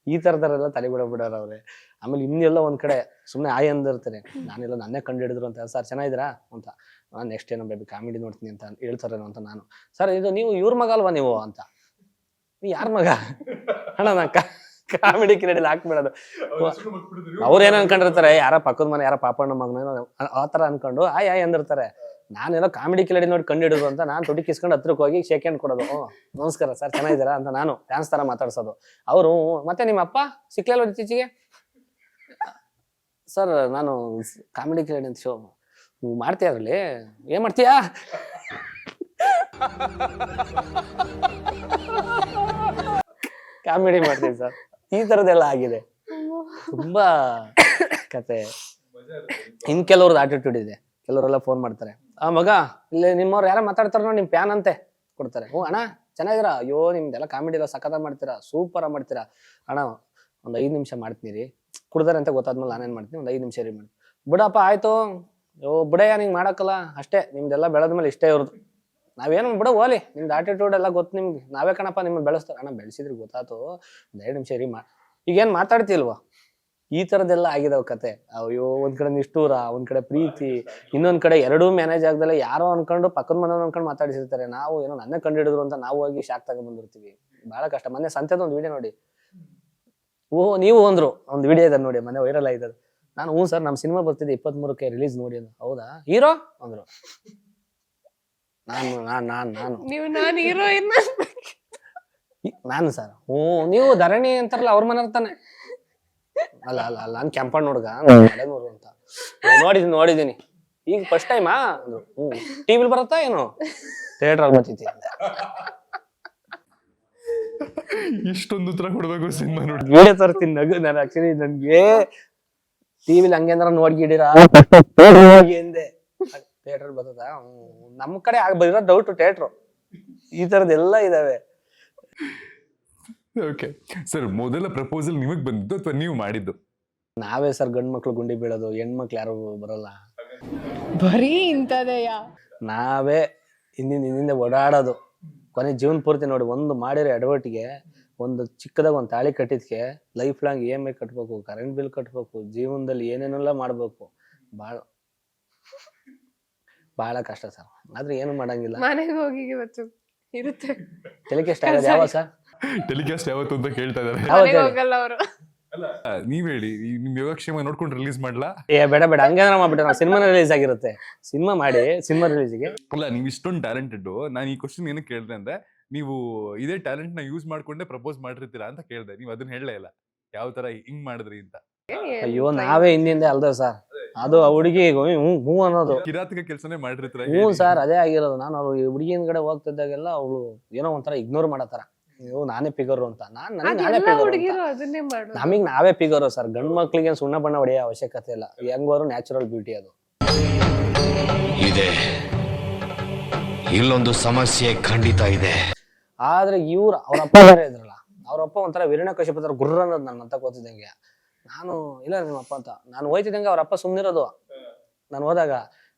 ಈ ತರದರೆಲ್ಲ ತಲೆ ಬಿಡೋರು ಅವ್ರೆ. ಆಮೇಲೆ ಇನ್ನೆಲ್ಲ ಒಂದ್ ಕಡೆ ಸುಮ್ನೆ ಆಯ್ ಅಂದಿರ್ತಾರೆ, ನಾನೆಲ್ಲ ನನ್ನೇ ಕಂಡು ಹಿಡಿದ್ರು ಅಂತ. ಸರ್ ಚೆನ್ನಾಗಿದ್ದೀರಾ ಅಂತ, ನಾನು ನೆಕ್ಸ್ಟ್ ಏನೋ ಬೇಬಿ ಕಾಮಿಡಿ ನೋಡ್ತೀನಿ ಅಂತ ಹೇಳ್ತಾರೇನೋ ಅಂತ ನಾನು, ಸರ್ ಇದು ನೀವು ಇವ್ರ ಮಗ ಅಲ್ವಾ ನೀವು ಅಂತ. ನೀ ಯಾರ ಮಗ ಅಣ್ಣ? ನಾ ಕಾಮಿಡಿ ಕ್ರೆಡಿಟ್ ಹಾಕ್ಬಿಡೋದು. ಅವ್ರೇನ ಅನ್ಕೊಂಡಿರ್ತಾರೆ, ಯಾರ ಪಕ್ಕದ ಮನೆ ಯಾರ ಪಾಪಣ್ಣ ಮಗನ ಆ ತರ ಅನ್ಕೊಂಡು ಆಯ್ ಅಂದಿರ್ತಾರೆ. ನಾನೆಲ್ಲ ಕಾಮಿಡಿ ಕಿಲಾಡಿ ನೋಡಿ ಕಂಡಿಡಿದ್ರು ಅಂತ ನಾನು ತುಟಿ ಕಿಸ್ಕೊಂಡು ಹತ್ರಕ್ಕೆ ಹೋಗಿ ಶೇಕ್ ಹ್ಯಾಂಡ್ ಕೊಡೋದು. ನಮಸ್ಕಾರ ಸರ್, ಚೆನ್ನಾಗಿದ್ದೀರಾ ಅಂತ ನಾನು ಫ್ಯಾನ್ಸ್ ತರ ಮಾತಾಡ್ಸೋದು. ಅವರು ಮತ್ತೆ ನಿಮ್ಮ ಅಪ್ಪ ಸಿಕ್ಲಲ್ಲ ಇತ್ತೀಚೆಗೆ? ಸರ್ ನಾನು ಕಾಮಿಡಿ ಕಿಲಾಡಿ ಅಂತ ಶೋ ಮಾಡ್ತೀಯ, ಅದ್ರಲ್ಲಿ ಏನ್ ಮಾಡ್ತೀಯಾ? ಕಾಮಿಡಿ ಮಾಡ್ತೀನಿ ಸರ್. ಈ ತರದೆಲ್ಲ ಆಗಿದೆ, ತುಂಬಾ ಕತೆ. ಇನ್ ಕೆಲವ್ರದ್ದು ಆಟಿಟ್ಯೂಡ್ ಇದೆ, ಕೆಲವರೆಲ್ಲ ಫೋನ್ ಮಾಡ್ತಾರೆ, ಆ ಮಗ ಇಲ್ಲಿ ನಿಮ್ಮವ್ರು ಯಾರ ಮಾತಾಡ್ತಾರ ನಿಮ್ ಪ್ಯಾನ್ ಅಂತೆ ಕೊಡ್ತಾರೆ. ಹ್ಞೂ ಅಣ್ಣ ಚೆನ್ನಾಗಿದ್ದೀರಾ, ಅಯ್ಯೋ ನಿಮ್ದೆಲ್ಲ ಕಾಮಿಡಿ ಎಲ್ಲ ಸಖತ್ ಮಾಡ್ತೀರಾ, ಸೂಪರ್ ಆಗಿ ಮಾಡ್ತೀರಾ ಅಣ್ಣ, ಒಂದ್ 5 ನಿಮಿಷ ಮಾಡ್ತೀನಿ ಕುಡ್ದಾರೆ ಅಂತ ಗೊತ್ತಾದ್ಮೇಲೆ ನಾನೇನ್ ಮಾಡ್ತೀನಿ, ಒಂದ್ 5 ನಿಮಿಷ ರೀ ಮಾಡಿ ಬಿಡಪ್ಪ ಆಯ್ತು, ಯೋ ಬಿಡಯ್ಯ ನಿಂಗೆ ಮಾಡಕ್ಕಲ್ಲ ಅಷ್ಟೇ, ನಿಮ್ದೆಲ್ಲ ಬೆಳೆದ್ಮೇಲೆ ಇಷ್ಟೇ ಇರೋದು, ನಾವೇನು ಬಿಡ ಹೋಲಿ, ನಿಮ್ದು ಆಟಿಟ್ಯೂಡ್ ಎಲ್ಲ ಗೊತ್ತು ನಿಮ್ಗೆ, ನಾವೇ ಕಣಪ್ಪ ನಿಮ್ಮನ್ನ ಬೆಳೆಸ್ತಾರೆ. ಅಣ್ಣ ಬೆಳೆಸಿದ್ರಿ ಗೊತ್ತಾತು, ಒಂದ್ 2 ನಿಮಿಷ ರೀ ಈಗೇನ್ ಮಾತಾಡ್ತಿಲ್ವಾ? ಈ ತರದೆಲ್ಲ ಆಗಿದಾವ ಕತೆ. ಅಯ್ಯೋ ಒಂದ್ ಕಡೆ ನಿಷ್ಠೂರ, ಒಂದ್ ಕಡೆ ಪ್ರೀತಿ, ಇನ್ನೊಂದ್ ಕಡೆ ಎರಡೂ ಮ್ಯಾನೇಜ್ ಆಗ್ದಲ್ಲ ಯಾರೋ ಅನ್ಕೊಂಡು ಪಕ್ಕದ ಮನೆಯವ್ರು ಅನ್ಕೊಂಡು ಮಾತಾಡಿಸಿರ್ತಾರೆ. ನಾವು ಏನೋ ನನ್ನೇ ಕಂಡು ಹಿಡಿದ್ರು ಅಂತ ನಾವು ಹೋಗಿ ಶಾಕ್ ತಗೊಂಡ್ ಬಂದಿರ್ತೀವಿ. ಬಹಳ ಕಷ್ಟ. ಮೊನ್ನೆ ಸಂತೆದ ಒಂದು ವಿಡಿಯೋ ನೋಡಿ, ಓಹ್ ನೀವು ಅಂದ್ರು, ಒಂದು ವಿಡಿಯೋ ಇದೆ ನೋಡಿ, ಮನೆ ವೈರಲ್ ಆಯ್ತದ. ನಾನು ಹ್ಞೂ ಸರ್ ನಮ್ಮ ಸಿನಿಮಾ ಬರ್ತಿದ್ದೆ 23ಕ್ಕೆ ರಿಲೀಸ್ ನೋಡಿ ಅಂತ. ಹೌದಾ ಹೀರೋ ಅಂದ್ರು. ನಾನು ಹೀರೋಯಿನ್ ನಾನು ಸರ್ ಹ್ಞೂ ನೀವು ಧರಣಿ ಅಂತಾರಲ್ಲ ಅವ್ರ ಮನೆ ತಾನೆ? ಅಲ್ಲ ಅಲ್ಲ ಅಲ್ಲ ನಾನು ಕೆಂಪಣ್ಣ ಹುಡುಗ ಅಂತ ನೋಡಿದೀನಿ ಈಗ ಫಸ್ಟ್ ಟೈಮಾ ಅಂದ್ರು. ಟಿವಿಲ್ ಬರುತ್ತಾ ಏನು? ಥಿಯೇಟರ್ ಅಲ್ಲಿ ಬರ್ತಿದ್ದೆ. ಇಷ್ಟೊಂದು ಉತ್ತರ ಕೊಡ್ಬೇಕು ಸಿನಿಮಾ ನೋಡಿ ವಿಡಿಯೋ ತರ್ತೀನಿ ನಗು. ನಾನು ಆಕ್ಚುಲಿ ನನ್ಗೆ ಟಿವಿಲಿ ಹಂಗೇನಾರ ನೋಡ್ಗಿಡಿರಾ ಹೋಗಿ ಎಂದೆ. ಥಿಯೇಟರ್ ಬರ್ತದ? ನಮ್ ಕಡೆ ಬರೋ ಡೌಟ್ ಥಿಯೇಟ್ರು. ಈ ತರದೆಲ್ಲ ಇದಾವೆ. ಓಕೆ ಸರ್, ಮೊದಲ ಪ್ರಪೋಸಲ್ ನಿಮಗ್ ಬಂದಿದ್ದು ಅಥವಾ ನೀವು ಮಾಡಿದ್ದು? ನಾವೇ ಸರ್ ಗಂಡ್ ಮಕ್ಳು ಗುಂಡಿ ಬೀಳೋದು, ಹೆಣ್ಮಕ್ಳು ಯಾರು ಬರಲ್ಲ. ಬರೀ ಇಂಥದೆಯಾ? ನಾವೇ ಹಿಂದಿಂದ ಓಡಾಡೋದು. ಕೊನೆ ಜೀವನ ಪೂರ್ತಿ ನೋಡಿ, ಒಂದು ಮಾಡಿರೋ ಎಡವಟ್ಟಿಗೆ, ಒಂದು ಚಿಕ್ಕದಾಗ ಒಂದು ತಾಳಿ ಕಟ್ಟಿದ್ಕೆ ಲೈಫ್ ಲಾಂಗ್ EMI ಕಟ್ಬೇಕು, ಕರೆಂಟ್ ಬಿಲ್ ಕಟ್ಬೇಕು, ಜೀವನದಲ್ಲಿ ಏನೇನೆಲ್ಲ ಮಾಡ್ಬೇಕು. ಬಹಳ ಕಷ್ಟ ಸರ್. ಆದ್ರೆ ಏನು ಮಾಡಂಗಿಲ್ಲ. ಮನೆಗೆ ಹೋಗಿ ಇವತ್ತು ಇರುತ್ತೆ. ಟೆಲಿಕಾಸ್ಟ್ ಆಗೋದು ಯಾವಾಗ ಸರ್? ಟೆಲಿಕಾಸ್ಟ್ ಯಾವತ್ತು ಅಂತ ಕೇಳ್ತಾ ಇದಾರೆ. ಮನೆಗೆ ಹೋಗಲ್ಲ ಅವರು. ನೀವ್ ಹೇಳಿ, ನಿಮ್ ಯೋಗಕ್ಷೇಮ ನೋಡ್ಕೊಂಡು ರಿಲೀಸ್ ಮಾಡ್ಲಾ? ಬೇಡ ಹಂಗೇನಾರ ಮಾಡ್ಬಿಟ್ರೆ ನಾವು ಸಿನಿಮಾ ರಿಲೀಸ್ ಆಗಿರುತ್ತೆ. ಸಿನಿಮಾ ಮಾಡಿ ಸಿನಿಮಾ ರಿಲೀಸ್ಗೆ ಅಲ್ಲ, ನೀವು ಇಷ್ಟೊಂದು ಟ್ಯಾಲೆಂಟೆಡ್. ನಾನು ಈ ಕ್ವಶನ್ ಏನಕ್ಕೆ ಕೇಳಿದೆ ಅಂದ್ರೆ, ನೀವು ಇದೇ ಟ್ಯಾಲೆಂಟ್ ನ ಯೂಸ್ ಮಾಡ್ಕೊಂಡೆ ಪ್ರಪೋಸ್ ಮಾಡಿರ್ತೀರಾ ಅಂತ ಕೇಳಿದೆ. ನೀವು ಅದನ್ನ ಹೇಳಲೇ ಇಲ್ಲ, ಯಾವ ತರ ಹಿಂಗ್ ಮಾಡಿದ್ರಿ ಅಂತ. ಅಯ್ಯೋ ನಾವೇ ಹಿಂದಿಂದ ಅಲ್ದ ಸರ್, ಅದು ಆ ಹುಡುಗಿ ಹೂ ಅನ್ನೋದು ಕಿರಾತಕ ಕೆಲಸನೇ ಮಾಡಿರ್ತೀರ. ಹ್ಞೂ ಸರ್, ಅದೇ ಆಗಿರೋದು. ನಾನು ಅವ್ರು ಹುಡುಗಿ ಹಿಂದ್ಗಡೆ ಹೋಗ್ತಿದ್ದಾಗೆಲ್ಲ ಅವಳು ಏನೋ ಒಂಥರ ಇಗ್ನೋರ್ ಮಾಡತ್ತಾರ, ನೀವು ನಾನೇ ಪಿಗರು ಅಂತ. ನಾನೇ ಹುಡುಗಿರು ಅದನ್ನೇ ಮಾಡೋದು. ನಮಗ್ ನಾವೇ ಪಿಗರು ಸರ್. ಗಂಡ್ ಮಕ್ಳಿಗೆ ಸುಣ್ಣ ಬಣ್ಣ ಹೊಡೆಯೋ ಅವಶ್ಯಕತೆ ಇಲ್ಲ. ಹೆಂಗೋರು ನ್ಯಾಚುರಲ್ ಬ್ಯೂಟಿ ಅದು ಇದೆ. ಇಲ್ಲೊಂದು ಸಮಸ್ಯೆ ಖಂಡಿತ ಇದೆ. ಆದ್ರೆ ಅವ್ರ ಅಪ್ಪ ಬೇರೆ ಇದ್ರಲ್ಲ, ಅವ್ರಪ್ಪ ಒಂಥರ ವಿರಣಕಶಿಪ ತರ ಗುರ್ರ ಅನ್ನೋದು ನನ್ನ ಅಂತ ಓದ್ತಿದ್ದಂಗೆ. ನಾನು ಇಲ್ಲ ನಿಮ್ಮಪ್ಪ ಅಂತ ನಾನು ಹೋಯ್ತಿದ್ದಂಗೆ ಅವ್ರಪ್ಪ ಸುಮ್ನಿರೋದು. ನಾನು ಹೋದಾಗ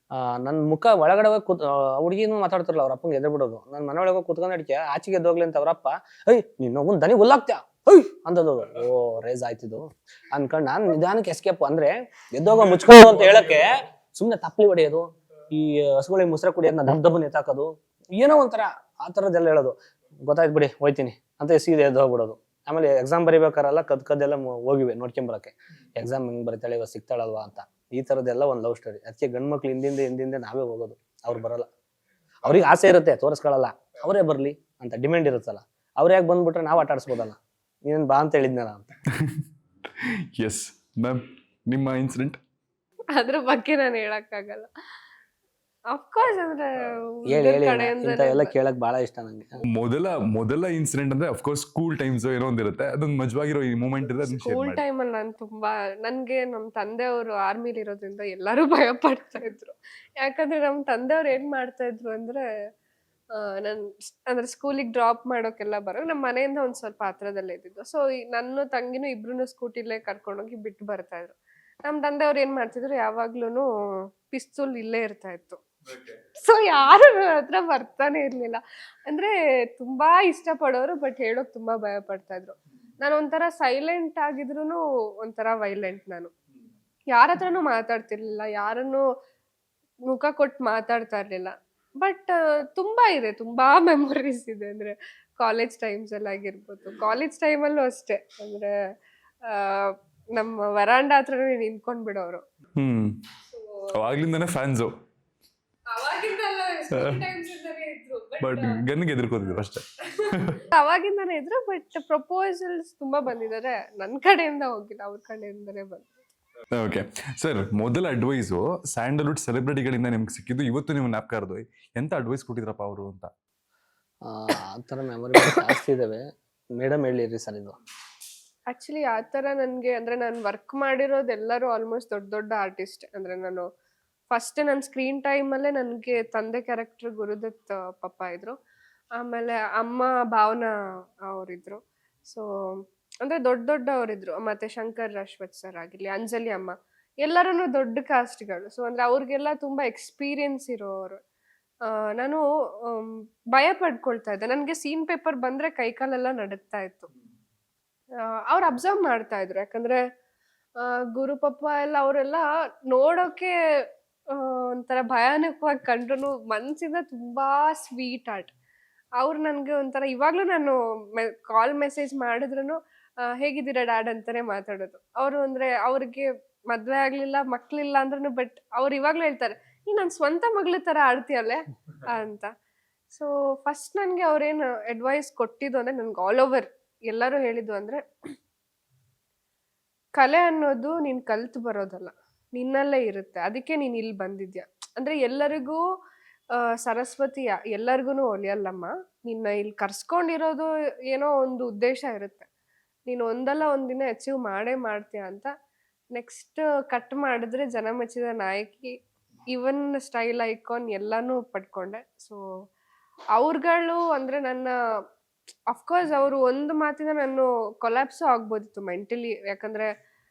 ನನ್ ಮುಖ ಒಳಗಡೆ ಹೋಗಿ ಹುಡುಗಿನೂ ಮಾತಾಡ್ತಿರಲ್ಲ, ಅವ್ರ ಅಪ್ಪಂಗೆ ಎದ್ರ ಬಿಡೋದು. ನನ್ ಮನೆ ಒಳಗೆ ಕೂತ್ಕೊಂಡ್ ಅಡಿಕೆ ಆಚೆಗೆ ಎದ್ದೋಗ್ಲಿ ಅಂತ ಅವ್ರಪ್ಪ, ನೀನು ಒಂದ್ ದನಿ ಹುಲ್ಲಾಗ್ತ್ಯಾ ಅಂತದ್ದು. ಓ ರೇಸ್ ಆಯ್ತಿದ್ದು ಅನ್ಕೊಂಡ್ ನಾನ್ ನಿಧಾನಕ್ಕೆ ಎಸ್ಕೇಪ್. ಅಂದ್ರೆ ಎದ್ದೋಗ ಮುಚ್ಕೊಂಡು ಅಂತ ಹೇಳಕ್ಕೆ ಸುಮ್ನೆ ತಪ್ಪಲಿ ಹೊಡೆಯೋದು, ಈ ಹಸುಗಳಿಗೆ ಮುಸ್ರೆ ಕುಡಿಯೋದನ್ನ ದಬ್ಬನ್ ಎತ್ತಾಕೋದು, ಏನೋ ಒಂಥರ ಆ ತರದ್ದೆಲ್ಲ ಹೇಳೋದು. ಗೊತ್ತಾಯ್ತು ಬಿಡಿ ಹೋಯ್ತೀನಿ ಅಂತ ಸೀದೆ ಎದ್ದು ಹೋಗ್ಬಿಡೋದು. ಆಮೇಲೆ ಎಕ್ಸಾಮ್ ಬರಿಬೇಕಾರಲ್ಲ ಕದ್ದೆಲ್ಲ ಹೋಗಿವೆ ನೋಡ್ಕೊಂಬರಕ್ಕೆ, ಎಕ್ಸಾಮ್ ಹೆಂಗ್ ಬರೀತಾಳೆ ಇವಾಗ ಸಿಗ್ತಾಳಲ್ವಾ ಅಂತ. ಈ ತರದ್ದೆಲ್ಲ ಒಂದ್ ಲವ್ ಸ್ಟೋರಿ. ಅದಕ್ಕೆ ಗಂಡ್ ಮಕ್ಳು ಹಿಂದಿಂದ ನಾವೇ ಹೋಗೋದು, ಅವ್ರು ಬರಲ್ಲ. ಅವ್ರಿಗೆ ಆಸೆ ಇರುತ್ತೆ, ತೋರಿಸ್ಕೊಳಲ್ಲ. ಅವರೇ ಬರ್ಲಿ ಅಂತ ಡಿಮ್ಯಾಂಡ್ ಇರುತ್ತಲ್ಲ, ಅವ್ರು ಯಾಕೆ ಬಂದ್ಬಿಟ್ರೆ ನಾವು ಆಟ ಆಡಿಸ್ಬೋದಲ್ಲ. ನೀನ್ ಬಾ ಅಂತ ಹೇಳಿದ್ನಲ್ಲ ಅಂತ. ಎಸ್ ಮ್ಯಾಮ್, ನಿಮ್ಮ ಇನ್ಸಿಡೆಂಟ್? ಅದ್ರ ಬಗ್ಗೆ ನಾನು ಹೇಳಕ್ಕಾಗಲ್ಲ. ಅಫ್ಕೋರ್ಸ್ ಅಂದ್ರೆ ಎಲ್ಲ ಕೇಳಕ್ ಬಹಳ ಇಷ್ಟ ನಂಗೆ. ಮೊದಲ ಇನ್ಸಿಡೆಂಟ್ ಅಂದ್ರೆ ಅಫ್ಕೋರ್ಸ್ ಸ್ಕೂಲ್ ಟೈಮ್ಸ್ ಏನೋ ಒಂದಿರುತ್ತೆ, ಅದೊಂದು ಮಜವಾಗಿರೋ ಈ ಮೂಮೆಂಟ್ ಇದೆ. ಸ್ಕೂಲ್ ಟೈಮ್ ಅಲ್ಲಿ ನಾನು ತುಂಬಾ, ನನ್ಗೆ ನಮ್ ತಂದೆಯವರು ಆರ್ಮಿಲಿ ಇರೋದ್ರಿಂದ ಎಲ್ಲರೂ ಭಯ ಪಡ್ತಾ ಇದ್ರು. ಯಾಕಂದ್ರೆ ನಮ್ ತಂದೆಯವ್ರು ಏನ್ ಮಾಡ್ತಾ ಇದ್ರು ಅಂದ್ರೆ, ಅಂದ್ರೆ ಸ್ಕೂಲಿಗೆ ಡ್ರಾಪ್ ಮಾಡೋಕೆಲ್ಲ ಬರೋ ನಮ್ಮ ಮನೆಯಿಂದ ಒಂದ್ ಸ್ವಲ್ಪ ಹತ್ರದಲ್ಲೇ ಇದ್ದಿದ್ದು. ಸೊ ನನ್ನ ತಂಗಿನೂ ಇಬ್ರು ಸ್ಕೂಟಿಲೇ ಕರ್ಕೊಂಡೋಗಿ ಬಿಟ್ಟು ಬರ್ತಾ ಇದ್ರು. ನಮ್ ತಂದೆಯವ್ರು ಏನ್ ಮಾಡ್ತಿದ್ರು, ಯಾವಾಗ್ಲೂನು ಪಿಸ್ತೂಲ್ ಇಲ್ಲೇ ಇರ್ತಾ ಇತ್ತು. ಸೊ ಯಾರು ಹತ್ರ ಬರ್ತಾನೆ ಇರ್ಲಿಲ್ಲ. ಅಂದ್ರೆ ತುಂಬಾ ಇಷ್ಟ ಪಡೋರು, ಬಟ್ ಹೇಳೋಕ್ ತುಂಬಾ ಭಯ ಪಡ್ತಾ ಇದ್ರು. ನಾನು ಒಂಥರ ಸೈಲೆಂಟ್ ಆಗಿದ್ರು ಒಂಥರ ವೈಲೆಂಟ್. ನಾನು ಯಾರ ಹತ್ರನೂ ಮಾತಾಡ್ತಿರ್ಲಿಲ್ಲ, ಯಾರನ್ನು ಮುಖ ಕೊಟ್ಟು ಮಾತಾಡ್ತಾ ಇರ್ಲಿಲ್ಲ. ಬಟ್ ತುಂಬಾ ಮೆಮೊರೀಸ್ ಇದೆ. ಅಂದ್ರೆ ಕಾಲೇಜ್ ಟೈಮ್ಸ್ ಎಲ್ಲ ಆಗಿರ್ಬೋದು, ಕಾಲೇಜ್ ಟೈಮಲ್ಲೂ ಅಷ್ಟೇ. ಅಂದ್ರೆ ನಮ್ಮ ವರಾಂಡ ಹತ್ರನೇ ನಿಂತ್ಕೊಂಡ್ ಬಿಡೋರು. ಅವಾಗ್ಲಿಂದಾನೆ ಫ್ಯಾನ್ಸು. ಬಟ್ ಗನ್ಗೆ ಎದುರ್ಕೋತಿದ್ರು ಅಷ್ಟೇ. ಅವಾಗಿಂದಾನೇ ಇದ್ರು, ಬಟ್ ಪ್ರಪೋಸಲ್ಸ್ ತುಂಬಾ ಬಂದಿದ್ದಾರೆ. ನನ್ನ ಕಡೆಯಿಂದ ಹೋಗಿಲ್ಲ, ಅವ್ರ ಕಡೆಯಿಂದನೇ ಬಂದ. ಓಕೆ ಸರ್, ಮೊದಲ ಅಡ್ವೈಸು ಸ್ಯಾಂಡಲ್ವುಡ್ ಸೆಲೆಬ್ರಿಟಿಗಳಿಂದ ನಿಮ್ಗೆ ಸಿಕ್ಕಿದ್ದು, ಇವತ್ತು ನೀವು ಜ್ಞಾಪಕ ಎಂತ ಅಡ್ವೈಸ್ ಕೊಟ್ಟಿದ್ರಪ್ಪ ಅವರು ಅಂತ? ಆ ಥರ ಮೆಮೊರಿ ಜಾಸ್ತಿ ಇದಾವೆ. ಮೇಡಮ್ ಹೇಳಿರಿ ಸರ್ ಇದು. ಆಕ್ಚುಲಿ ಆ ಥರ ನನಗೆ ಅಂದರೆ ನಾನು ವರ್ಕ್ ಮಾಡಿರೋದು ಎಲ್ಲರೂ ಆಲ್ಮೋಸ್ಟ್ ದೊಡ್ಡ ದೊಡ್ಡ ಆರ್ಟಿಸ್ಟ್. ಅಂದರೆ ನಾನು ಫಸ್ಟ್ ನನ್ನ ಸ್ಕ್ರೀನ್ ಟೈಮಲ್ಲೇ ನನಗೆ ತಂದೆ ಕ್ಯಾರೆಕ್ಟರ್ ಗುರುದತ್ ಪಪ್ಪ ಇದ್ರು, ಆಮೇಲೆ ಅಮ್ಮ ಭಾವನಾ ಅವರಿದ್ರು. ಸೊ ಅಂದರೆ ದೊಡ್ಡ ದೊಡ್ಡವರಿದ್ರು. ಮತ್ತು ಶಂಕರ್ ಅಶ್ವಥ್ ಸರ್ ಆಗಿರಲಿ, ಅಂಜಲಿ ಅಮ್ಮ, ಎಲ್ಲರೂ ದೊಡ್ಡ ಕಾಸ್ಟ್ಗಳು. ಸೊ ಅಂದರೆ ಅವ್ರಿಗೆಲ್ಲ ತುಂಬ ಎಕ್ಸ್ಪೀರಿಯನ್ಸ್ ಇರೋರು. ನಾನು ಭಯ ಪಡ್ಕೊಳ್ತಾ ಇದ್ದೆ. ನನಗೆ ಸೀನ್ ಪೇಪರ್ ಬಂದರೆ ಕೈಕಾಲೆಲ್ಲ ನಡುಗ್ತಾ ಇತ್ತು. ಅವ್ರು ಅಬ್ಸರ್ವ್ ಮಾಡ್ತಾ ಇದ್ರು. ಯಾಕಂದರೆ ಗುರು ಪಪ್ಪ ಎಲ್ಲ ಅವರೆಲ್ಲ ನೋಡೋಕೆ ಒಂಥರ ಭಯಾನಕವಾಗಿ ಕಂಡ್ರು ಮನಸ್ಸಿಂದ ತುಂಬ ಸ್ವೀಟ್ ಆರ್ಟ್. ಅವ್ರು ನನಗೆ ಒಂಥರ ಇವಾಗಲೂ ನಾನು ಕಾಲ್ ಮೆಸೇಜ್ ಮಾಡಿದ್ರು ಹೇಗಿದ್ದೀರಾ ಡ್ಯಾಡ್ ಅಂತಾನೆ ಮಾತಾಡೋದು. ಅವರು ಅಂದರೆ ಅವ್ರಿಗೆ ಮದುವೆ ಆಗಲಿಲ್ಲ, ಮಕ್ಕಳಿಲ್ಲ ಅಂದ್ರೂ, ಬಟ್ ಅವ್ರು ಇವಾಗಲೂ ಹೇಳ್ತಾರೆ, ನೀ ನನ್ನ ಸ್ವಂತ ಮಗಳ ಥರ ಆಡ್ತೀಯಲ್ಲೇ ಅಂತ. ಸೊ ಫಸ್ಟ್ ನನಗೆ ಅವ್ರೇನು ಅಡ್ವೈಸ್ ಕೊಟ್ಟಿದ್ದು ಅಂದರೆ, ನನಗೆ ಆಲ್ ಓವರ್ ಎಲ್ಲರೂ ಹೇಳಿದ್ದು ಅಂದರೆ, ಕಲೆ ಅನ್ನೋದು ನೀನು ಕಲ್ತು ಬರೋದಲ್ಲ, ನಿನ್ನಲ್ಲೇ ಇರುತ್ತೆ. ಅದಕ್ಕೆ ನೀನು ಇಲ್ಲಿ ಬಂದಿದ್ಯಾ. ಅಂದರೆ ಎಲ್ಲರಿಗೂ ಸರಸ್ವತಿ ಎಲ್ಲರಿಗೂ ಒಲಿಯಲ್ಲಮ್ಮ. ನಿನ್ನ ಇಲ್ಲಿ ಕರ್ಸ್ಕೊಂಡಿರೋದು ಏನೋ ಒಂದು ಉದ್ದೇಶ ಇರುತ್ತೆ. ನೀನು ಒಂದಲ್ಲ ಒಂದಿನ ಅಚೀವ್ ಮಾಡೇ ಮಾಡ್ತೀಯ ಅಂತ. ನೆಕ್ಸ್ಟ್ ಕಟ್ ಮಾಡಿದ್ರೆ ಜನ ಮೆಚ್ಚಿದ ನಾಯಕಿ, ಇವನ್ ಸ್ಟೈಲ್ ಐಕಾನ್ ಎಲ್ಲನೂ ಪಡ್ಕೊಂಡೆ. ಸೊ ಅವ್ರುಗಳು ಅಂದರೆ ನನ್ನ ಅಫ್ಕೋರ್ಸ್ ಅವರು ಒಂದು ಮಾತಿನ ನಾನು ಕೊಲ್ಯಾಪ್ಸು ಆಗ್ಬೋದಿತ್ತು ಮೆಂಟಲಿ. ಯಾಕಂದರೆ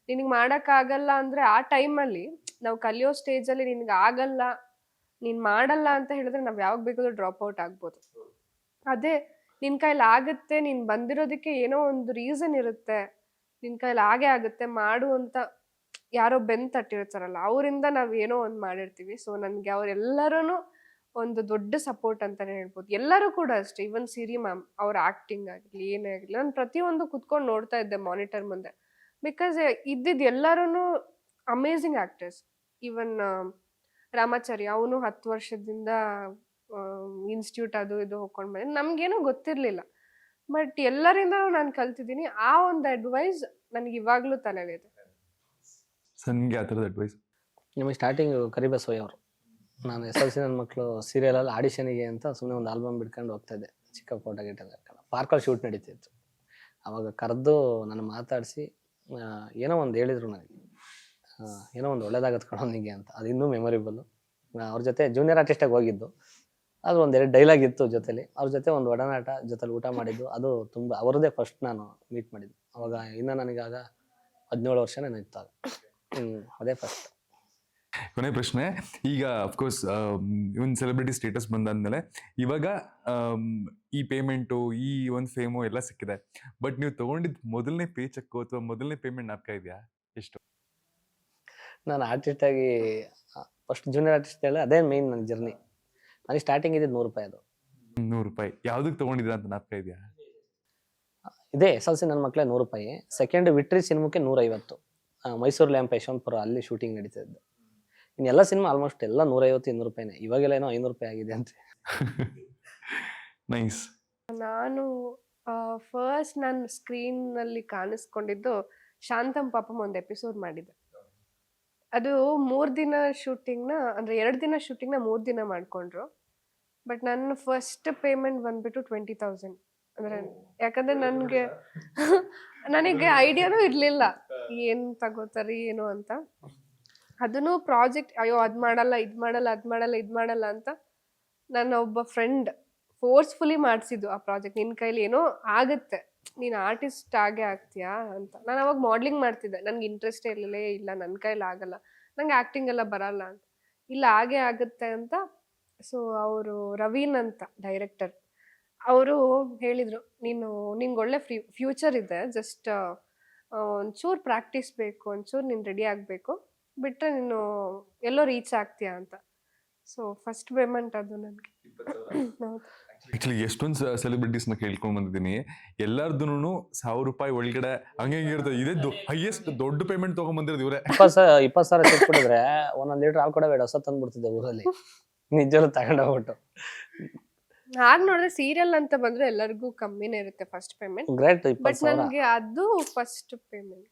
ನಿನಗೆ ಮಾಡೋಕ್ಕಾಗಲ್ಲ ಅಂದರೆ ಆ ಟೈಮಲ್ಲಿ ನಾವು ಕಲಿಯೋ ಸ್ಟೇಜಲ್ಲಿ ನಿನಗೆ ಆಗಲ್ಲ, ನೀನು ಮಾಡಲ್ಲ ಅಂತ ಹೇಳಿದ್ರೆ ನಾವು ಯಾವಾಗ ಬೇಕಾದ್ರೂ ಡ್ರಾಪ್ ಔಟ್ ಆಗ್ಬೋದು. ಅದೇ ನಿನ್ನ ಕೈಲಿ ಆಗುತ್ತೆ, ನೀನು ಬಂದಿರೋದಕ್ಕೆ ಏನೋ ಒಂದು ರೀಸನ್ ಇರುತ್ತೆ, ನಿನ್ನ ಕೈಲಿ ಆಗೇ ಆಗುತ್ತೆ ಮಾಡು ಅಂತ ಯಾರೋ ಬೆನ್ನು ತಟ್ಟಿರ್ತಾರಲ್ಲ, ಅವರಿಂದ ನಾವು ಏನೋ ಒಂದು ಮಾಡಿರ್ತೀವಿ. ಸೊ ನನಗೆ ಅವರೆಲ್ಲರೂ ಒಂದು ದೊಡ್ಡ ಸಪೋರ್ಟ್ ಅಂತಲೇ ಹೇಳ್ಬೋದು. ಎಲ್ಲರೂ ಕೂಡ ಅಷ್ಟೇ, ಈವನ್ ಸಿರಿ ಮ್ಯಾಮ್ ಅವ್ರ ಆ್ಯಕ್ಟಿಂಗ್ ಆಗಲಿ ಏನೇ ಆಗಲಿ, ನಾನು ಪ್ರತಿಯೊಂದು ಕುತ್ಕೊಂಡು ನೋಡ್ತಾ ಇದ್ದೆ ಮಾನಿಟರ್ ಮುಂದೆ. ಬಿಕಾಸ್ ಇದ್ದಿದ್ದು ಎಲ್ಲರೂ ಅಮೇಝಿಂಗ್ ಆ್ಯಕ್ಟರ್ಸ್. ಈವನ್ ರಾಮಾಚಾರಿ, ಅವನು 10 ವರ್ಷದಿಂದ ಇನ್ಸ್ಟಿಟ್ಯೂಟ್ ಅದು ಇದು ಹೋಗ್ಕೊಂಡು ಬಂದು ನಮಗೇನೋ ಗೊತ್ತಿರಲಿಲ್ಲ, ಬಟ್ ಎಲ್ಲರಿಂದನೂ ನಾನು ಕಲ್ತಿದ್ದೀನಿ. ಆ ಒಂದು ಅಡ್ವೈಸ್ ನನಗೆ ಇವಾಗಲೂ ತಲೆಯಲ್ಲಿದೆ. ನನಗೆ ಆ ಥರದ ಅಡ್ವೈಸ್ ನಿಮಗೆ ಸ್ಟಾರ್ಟಿಂಗ್ ಕರಿಬಸವಯ್ಯ ಅವರು, ನಾನು SLC ನನ್ನ ಮಕ್ಕಳು ಸೀರಿಯಲಲ್ಲಿ ಆಡಿಷನಿಗೆ ಅಂತ ಸುಮ್ಮನೆ ಒಂದು ಆಲ್ಬಮ್ ಬಿಡ್ಕೊಂಡು ಹೋಗ್ತಾ ಇದ್ದೆ. ಚಿಕ್ಕ ಫೋಟೋ ಗಿಟ್ಟೆಲ್ಲ ಹಾಕೊಂಡು ಪಾರ್ಕಲ್ಲಿ ಶೂಟ್ ನಡೀತಿತ್ತು. ಆವಾಗ ಕರೆದು ನಾನು ಮಾತಾಡಿಸಿ ಏನೋ ಒಂದು ಹೇಳಿದರು ನನಗೆ, ಏನೋ ಒಂದು ಒಳ್ಳೇದಾಗತ್ತೆ ಕಣೋ ನಿಮಗೆ ಅಂತ. ಅದು ಇನ್ನೂ ಮೆಮೊರೇಬಲ್ಲು. ಅವ್ರ ಜೊತೆ ಜೂನಿಯರ್ ಆರ್ಟಿಸ್ಟಾಗಿ ಹೋಗಿದ್ದು, ಅದು ಒಂದೆರಡು ಡೈಲಾಗ್ ಇತ್ತು ಜೊತೆಲಿ. ಅವ್ರ ಜೊತೆ ಒಂದು ಒಡನಾಟ, ಜೊತೆಲಿ ಊಟ ಮಾಡಿದ್ದು, ಅದು ತುಂಬ ಅವ್ರದ್ದೇ ಫಸ್ಟ್ ನಾನು ಮೀಟ್ ಮಾಡಿದ್ದು. ಅವಾಗ ಇನ್ನೂ ನನಗಾಗ 17 ವರ್ಷನೇ ಇತ್ತು ಆಗ. ಅದೇ ಫಸ್ಟ್. ಕೊನೆ ಪ್ರಶ್ನೆ, ಈಗ ಅಫ್ಕೋರ್ಸ್ ಇವನ್ ಸೆಲೆಬ್ರಿಟಿ ಸ್ಟೇಟಸ್ ಬಂದಾದ್ಮೇಲೆ ಇವಾಗ ಈ ಪೇಮೆಂಟು, ಈ ಒಂದು ಫೇಮು ಎಲ್ಲ ಸಿಕ್ಕಿದೆ, ಬಟ್ ನೀವು ತಗೊಂಡಿದ್ದು ಮೊದಲನೇ ಪೇ ಚೆಕ್ ಅಥವಾ ಮೊದಲನೇ ಪೇಮೆಂಟ್ ಜ್ಞಾಪಕ ಇದೆಯಾ? ಎಷ್ಟು? ನಾನು ಆರ್ಟಿಸ್ಟಾಗಿ ಫಸ್ಟ್ ಜೂನಿಯರ್ ಆರ್ಟಿಸ್ಟ್ ಹೇಳಿ ಅದೇ ಮೇನ್ ನನ್ನ ಜರ್ನಿ. ನನಗೆ ಸ್ಟಾರ್ಟಿಂಗ್ ಇದ್ದಿದ್ದು 100 ರೂಪಾಯಿ. ಅದು 100 ರೂಪಾಯಿ ಯಾವುದಕ್ಕೆ ತೊಗೊಂಡಿದ್ದೀರಾ ಅಂತ ಜ್ಞಾಪಕ ಇದೆಯಾ? ಇದೇ SLC ನನ್ನ ಮಕ್ಕಳೇ 100 ರೂಪಾಯಿ. ಸೆಕೆಂಡ್ ವಿಟ್ರಿ ಸಿನಿಮಾಕ್ಕೆ 150. ಮೈಸೂರು ಲ್ಯಾಂಪ್ ಯಶವಂತಪುರ ಅಲ್ಲಿ ಶೂಟಿಂಗ್ ನಡೀತಿದ್ದು. ಇನ್ನೆಲ್ಲ ಸಿನಿಮಾ ಆಲ್ಮೋಸ್ಟ್ ಎಲ್ಲ 150-200 ರೂಪಾಯಿನೇ. ಇವಾಗೆಲ್ಲ ಏನೋ 500 ರೂಪಾಯಿ ಆಗಿದೆ ಅಂತ. ನೈಸ್. ನಾನು ಫಸ್ಟ್ ನಾನು ಸ್ಕ್ರೀನ್ನಲ್ಲಿ ಕಾಣಿಸ್ಕೊಂಡಿದ್ದು ಶಾಂತಂ ಪಾಪಂ ಒಂದು ಎಪಿಸೋಡ್ ಮಾಡಿದ್ದೆ. ಅದು 3 ದಿನ ಶೂಟಿಂಗ್ನ, ಅಂದರೆ 2 ದಿನ ಶೂಟಿಂಗ್ನ 3 ದಿನ ಮಾಡಿಕೊಂಡ್ರು. ಬಟ್ ನನ್ನ ಫಸ್ಟ್ ಪೇಮೆಂಟ್ ಬಂದ್ಬಿಟ್ಟು 20,000. ಅಂದರೆ ಯಾಕಂದರೆ ನನಗೆ ಐಡಿಯಾನೂ ಇರಲಿಲ್ಲ ಏನು ತಗೋತಾರೆ ಏನು ಅಂತ. ಅದನ್ನು ಪ್ರಾಜೆಕ್ಟ್, ಅಯ್ಯೋ ಅದು ಮಾಡಲ್ಲ ಇದು ಮಾಡಲ್ಲ ಅದು ಮಾಡಲ್ಲ ಇದು ಮಾಡಲ್ಲ ಅಂತ ನನ್ನ ಒಬ್ಬ ಫ್ರೆಂಡ್ ಫೋರ್ಸ್ಫುಲಿ ಮಾಡಿಸಿದ್ದು ಆ ಪ್ರಾಜೆಕ್ಟ್. ನಿನ್ನ ಕೈಲಿ ಏನೋ ಆಗುತ್ತೆ, ನೀನು ಆರ್ಟಿಸ್ಟ್ ಆಗೇ ಆಗ್ತೀಯಾ ಅಂತ. ನಾನು ಅವಾಗ ಮಾಡ್ಲಿಂಗ್ ಮಾಡ್ತಿದ್ದೆ, ನನಗೆ ಇಂಟ್ರೆಸ್ಟೇ ಇರಲಿಲ್ಲ. ಇಲ್ಲ ನನ್ನ ಕೈಲಿ ಆಗಲ್ಲ, ನಂಗೆ ಆ್ಯಕ್ಟಿಂಗ್ ಎಲ್ಲ ಬರಲ್ಲ ಅಂತ. ಇಲ್ಲ ಹಾಗೇ ಆಗುತ್ತೆ ಅಂತ. ಸೊ ಅವರು ರವೀನ್ ಅಂತ ಡೈರೆಕ್ಟರ್, ಅವರು ಹೇಳಿದರು, ನಿಂಗೆ ಒಳ್ಳೆ ಫ್ಯೂಚರ್ ಇದೆ, ಜಸ್ಟ್ ಒಂಚೂರು ಪ್ರಾಕ್ಟೀಸ್ ಬೇಕು, ಒಂಚೂರು ನೀನು ರೆಡಿ ಆಗಬೇಕು, ಬಿಟ್ಟರೆ ನೀನು ಎಲ್ಲೋ ರೀಚ್ ಆಗ್ತೀಯಾ ಅಂತ. ಸೊ ಫಸ್ಟ್ ಪೇಮೆಂಟ್ ಅದು ನನಗೆ. ಆಕ್ಚುಲಿ ಎಷ್ಟೊಂದು ಸೆಲೆಬ್ರಿಟೀಸ್ನ ಕೇಳ್ಕೊಂಡು ಬಂದಿದ್ದೀನಿ, ಎಲ್ಲಾರ್ದು 1,000 ರೂಪಾಯಿ ಒಳಗಡೆ ಹಂಗೆ ಇರ್ತದೆ. ಇದೇ ಹೈಯೆಸ್ಟ್ ದೊಡ್ಡ ಪೇಮೆಂಟ್ ತೊಗೊಂಡ್ಬಂದಿರೋದು ಇವರೇ. 20,000 ಸಿಕ್ಬಿಟ್ಟಿದ್ರೆ 1 ಲೀಟರ್ ಹಾಲು ಕೂಡ ಬೇಡ, ಹೊಸ ತಂದ್ಬಿಡ್ತಿದ್ದೆ ಊರಲ್ಲಿ. ನಿಜವೂ ತಗೊಂಡೋಗ್ಬಿಟ್ಟು ಹಾಗೆ ನೋಡಿದ್ರೆ ಸೀರಿಯಲ್ ಅಂತ ಬಂದ್ರೆ ಎಲ್ಲರಿಗೂ ಕಮ್ಮಿನೇ ಇರುತ್ತೆ ಫಸ್ಟ್ ಪೇಮೆಂಟ್. Great but 20,000. ನನ್ಗೆ ಅದು ಫಸ್ಟ್ ಪೇಮೆಂಟ್.